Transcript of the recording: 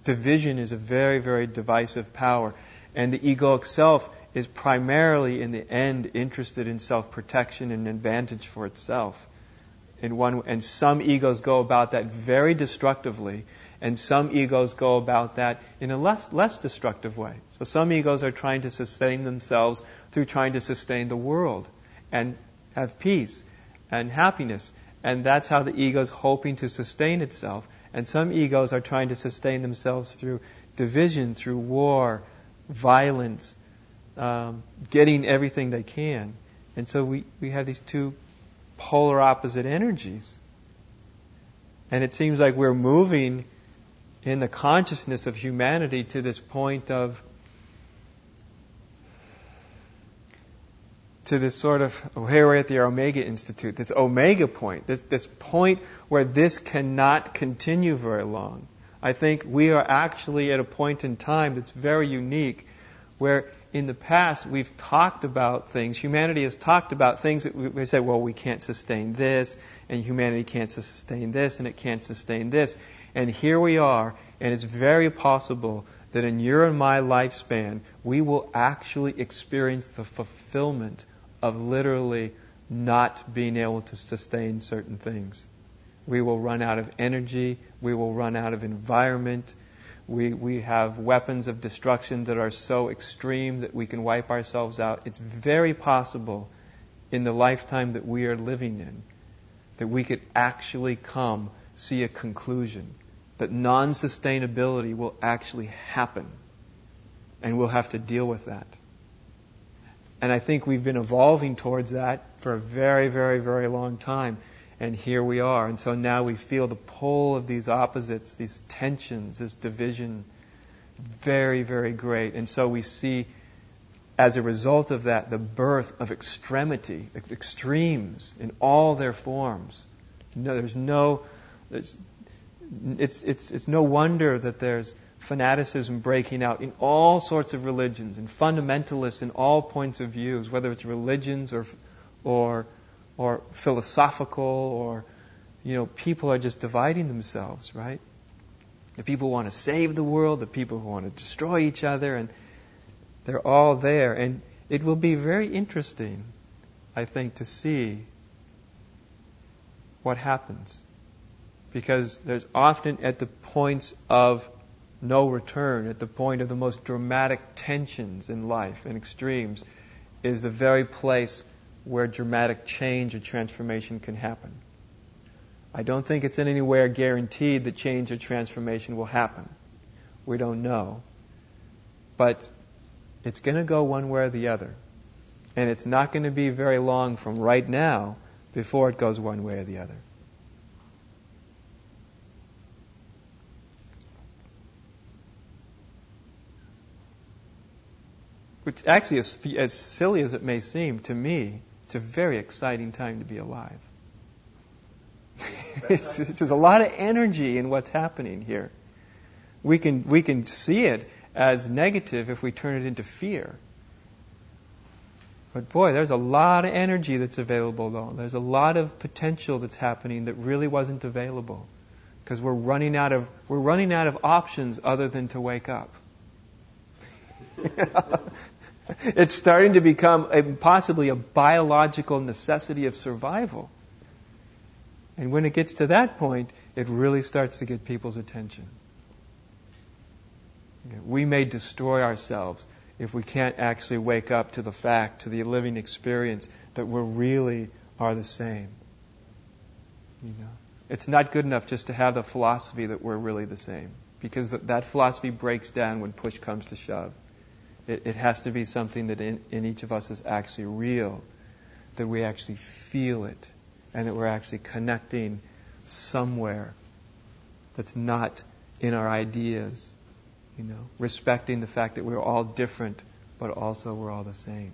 Division is a very, very divisive power. And the egoic self is primarily, in the end, interested in self-protection and advantage for itself. And some egos go about that very destructively, and some egos go about that in a less destructive way. So some egos are trying to sustain themselves through trying to sustain the world and have peace and happiness. And that's how the ego is hoping to sustain itself. And some egos are trying to sustain themselves through division, through war, violence, getting everything they can. And so we have these two polar opposite energies. And it seems like we're moving in the consciousness of humanity to this point of, to this sort of, here we're at the Omega Institute, this Omega point, this point where this cannot continue very long. I think we are actually at a point in time that's very unique, where in the past we've talked about things, humanity has talked about things that we say, well, we can't sustain this, and humanity can't sustain this, and it can't sustain this. And here we are, and it's very possible that in your and my lifespan, we will actually experience the fulfillment of literally not being able to sustain certain things. We will run out of energy, we will run out of environment, we have weapons of destruction that are so extreme that we can wipe ourselves out. It's very possible in the lifetime that we are living in that we could actually see a conclusion, that non-sustainability will actually happen, and we'll have to deal with that. And I think we've been evolving towards that for a very, very, very long time. And here we are. And so now we feel the pull of these opposites, these tensions, this division, very, very great. And so we see, as a result of that, the birth of extremity, extremes in all their forms. It's no wonder that there's fanaticism breaking out in all sorts of religions, and fundamentalists in all points of views, whether it's religions or philosophical, or people are just dividing themselves, right? The people who want to save the world, the people who want to destroy each other, and they're all there. And it will be very interesting, I think, to see what happens. Because there's often at the points of no return, at the point of the most dramatic tensions in life and extremes, is the very place where dramatic change or transformation can happen. I don't think it's in any way guaranteed that change or transformation will happen. We don't know. But it's going to go one way or the other. And it's not going to be very long from right now before it goes one way or the other. Which actually, as silly as it may seem to me, it's a very exciting time to be alive. There's a lot of energy in what's happening here. We can see it as negative if we turn it into fear. But boy, there's a lot of energy that's available, though. There's a lot of potential that's happening that really wasn't available, because we're running out of options other than to wake up. It's starting to become possibly a biological necessity of survival. And when it gets to that point, it really starts to get people's attention. We may destroy ourselves if we can't actually wake up to the fact, to the living experience, that we really are the same. It's not good enough just to have the philosophy that we're really the same, because that philosophy breaks down when push comes to shove. It has to be something that in each of us is actually real, that we actually feel it, and that we're actually connecting somewhere that's not in our ideas, respecting the fact that we're all different, but also we're all the same.